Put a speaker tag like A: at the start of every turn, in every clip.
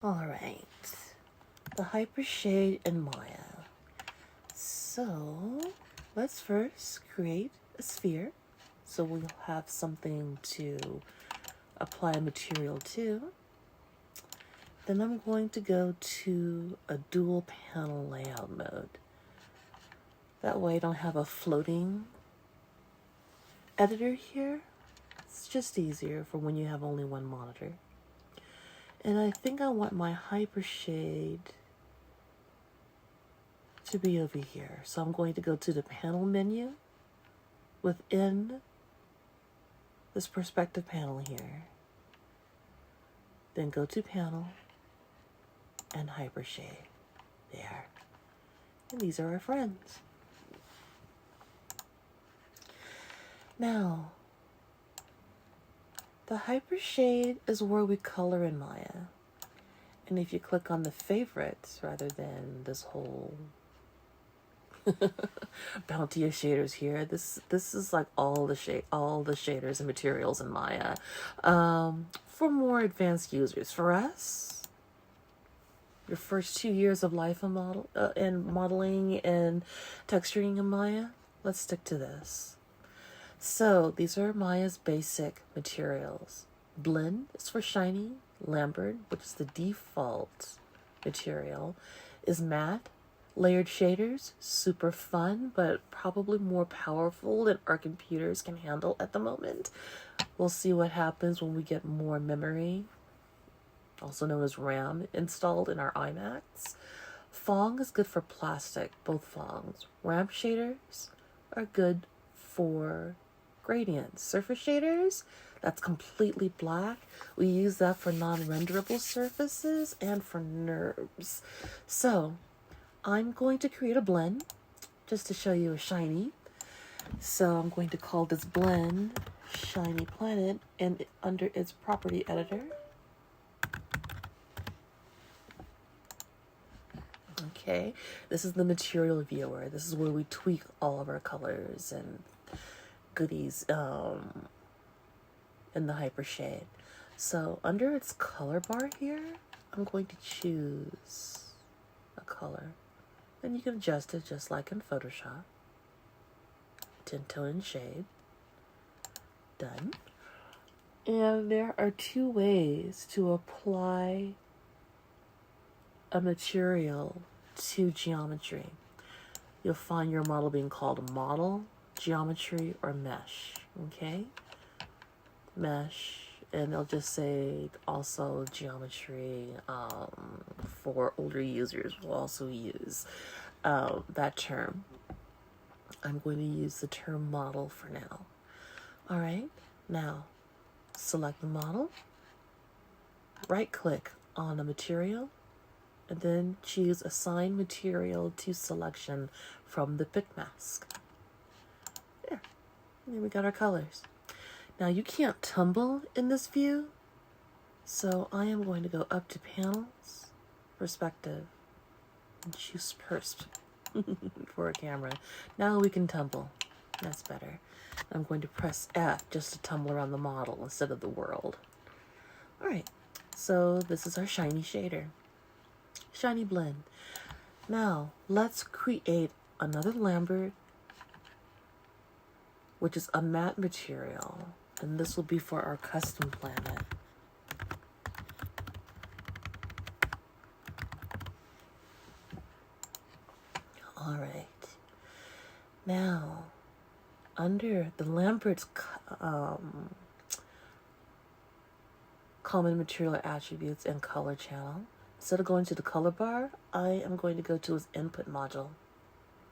A: Alright, the Hypershade in Maya. So, let's first create a sphere. So we'll have something to apply material to. Then I'm going to go to a dual panel layout mode. That way I don't have a floating editor here. It's just easier for when you have only one monitor. And I think I want my Hypershade to be over here. So I'm going to go to the panel menu within this perspective panel here. Then go to panel and Hypershade. There. And these are our friends. Now, the Hypershade is where we color in Maya. And if you click on the favorites rather than this whole bounty of shaders here, this is like all the shaders and materials in Maya. For more advanced users. For us, your first 2 years of life in modeling and texturing in Maya, let's stick to this. So these are Maya's basic materials. Blend is for shiny. Lambert, which is the default material, is matte. Layered shaders, super fun, but probably more powerful than our computers can handle at the moment. We'll see what happens when we get more memory, also known as RAM, installed in our iMacs. Fong is good for plastic, both Fongs. Ramp shaders are good for gradients. Surface shaders, that's completely black. We use that for non-renderable surfaces and for NURBS. So I'm going to create a blend just to show you a shiny. So I'm going to call this blend Shiny Planet, and under its property editor, okay, this is the material viewer. This is where we tweak all of our colors and goodies in the Hypershade. So under its color bar here, I'm going to choose a color. Then you can adjust it just like in Photoshop. Tint, tone, and shade. Done. And there are two ways to apply a material to geometry. You'll find your model being called model, geometry, or mesh. Okay? Mesh, and they'll just say also geometry. For older users, we'll also use that term. I'm going to use the term model for now. All right, now select the model, right click on the material, and then choose assign material to selection from the pick mask. There, and then we got our colors. Now you can't tumble in this view, so I am going to go up to panels, perspective, and choose persp for a camera. Now we can tumble. That's better. I'm going to press F just to tumble around the model instead of the world. Alright, so this is our shiny shader. Shiny blend. Now let's create another Lambert, which is a matte material. And this will be for our custom planet. All right. Now, under the Lambert's common material attributes and color channel, instead of going to the color bar, I am going to go to its input module,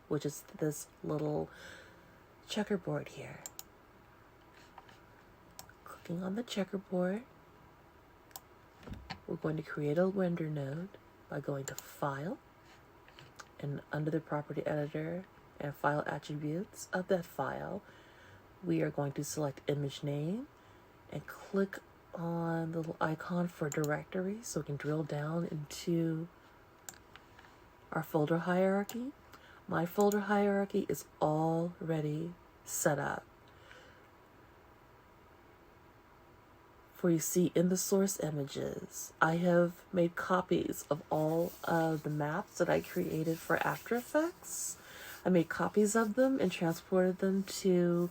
A: which is this little checkerboard here. Clicking on the checkerboard, we're going to create a render node by going to File, and under the property editor and file attributes of that file, we are going to select image name and click on the little icon for directory so we can drill down into our folder hierarchy. My folder hierarchy is already set up For you see, in the source images, I have made copies of all of the maps that I created for After Effects. I made copies of them and transported them to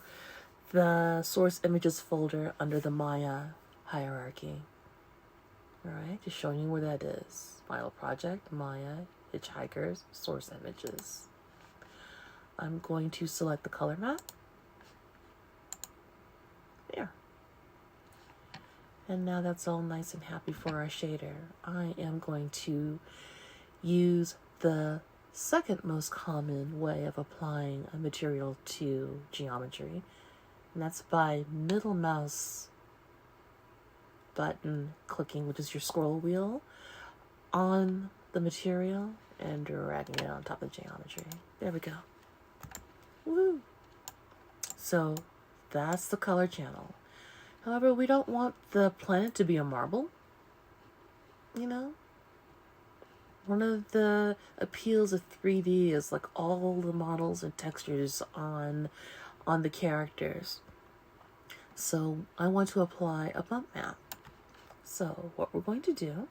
A: the source images folder under the Maya hierarchy. Alright, just showing you where that is. File project, Maya, Hitchhikers, source images. I'm going to select the color map. There. And now that's all nice and happy for our shader. I am going to use the second most common way of applying a material to geometry, and that's by middle mouse button clicking, which is your scroll wheel, on the material and dragging it on top of geometry. There we go. Woo! So that's the color channel. However, we don't want the planet to be a marble, you know? One of the appeals of 3D is like all the models and textures on the characters. So I want to apply a bump map. So what we're going to do,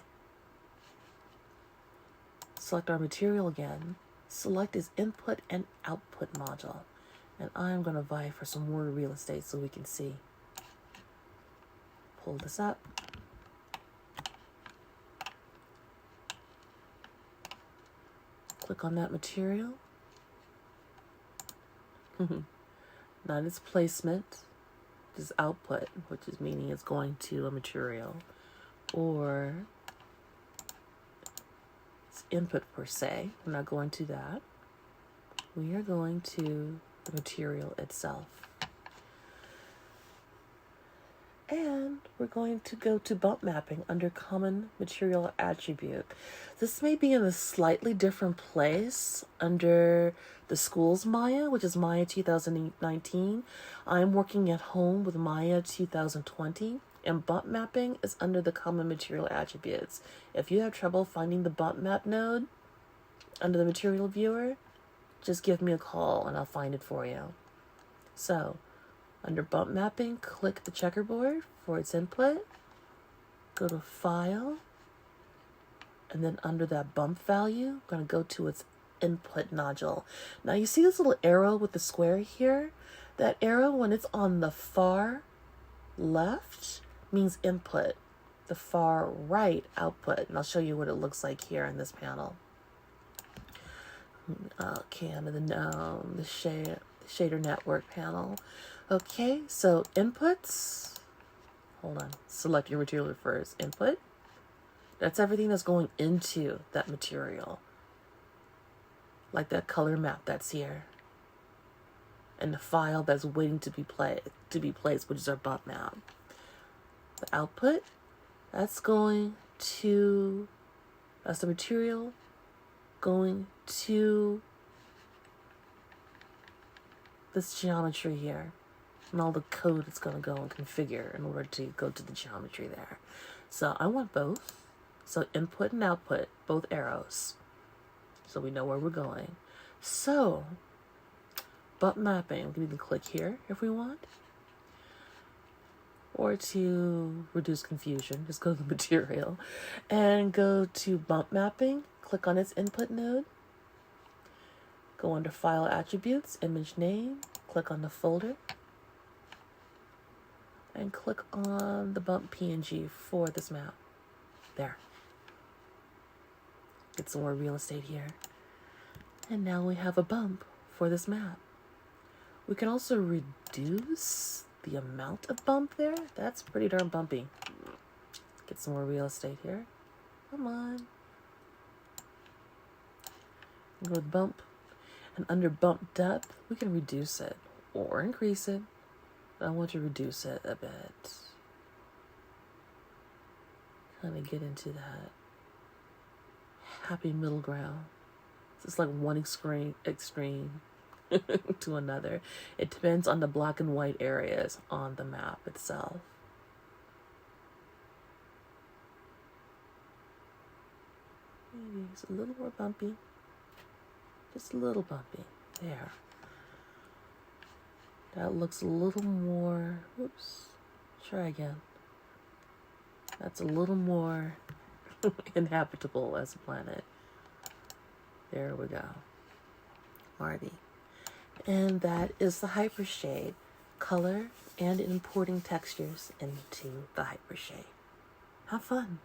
A: select our material again, select its input and output module. And I'm going to vie for some more real estate so we can see. Pull this up. Click on that material. Not its placement, just output, which is meaning it's going to a material, or its input per se. We're not going to that. We are going to the material itself. And we're going to go to bump mapping under common material attribute. This may be in a slightly different place under the school's Maya, which is Maya 2019. I'm working at home with Maya 2020, and bump mapping is under the common material attributes. If you have trouble finding the bump map node under the material viewer, just give me a call and I'll find it for you. So, under bump mapping, click the checkerboard for its input. Go to File. And then under that bump value, I'm going to go to its input nodule. Now you see this little arrow with the square here? That arrow, when it's on the far left, means input. The far right, output. And I'll show you what it looks like here in this panel. Okay, under the shader network panel. Okay, so inputs. Hold on. Select your material first. Input. That's everything that's going into that material. Like that color map that's here. And the file that's waiting to be placed, which is our bump map. The output, that's the material going to this geometry here. And all the code it's going to go and configure in order to go to the geometry there. So I want both. So input and output, both arrows. So we know where we're going. So, bump mapping, we can click here if we want. Or to reduce confusion, just go to the material. And go to bump mapping, click on its input node. Go under File Attributes, Image Name, click on the folder. And click on the bump PNG for this map. There. Get some more real estate here. And now we have a bump for this map. We can also reduce the amount of bump there. That's pretty darn bumpy. Get some more real estate here. Come on. Go with bump. And under bump depth, we can reduce it or increase it. I want to reduce it a bit. Kind of get into that happy middle ground. It's like one extreme to another. It depends on the black and white areas on the map itself. Maybe it's a little more bumpy. Just a little bumpy. There. That looks a little more, oops, try again. That's a little more inhabitable as a planet. There we go. Marty. And that is the Hypershade. Color and importing textures into the Hypershade. Have fun.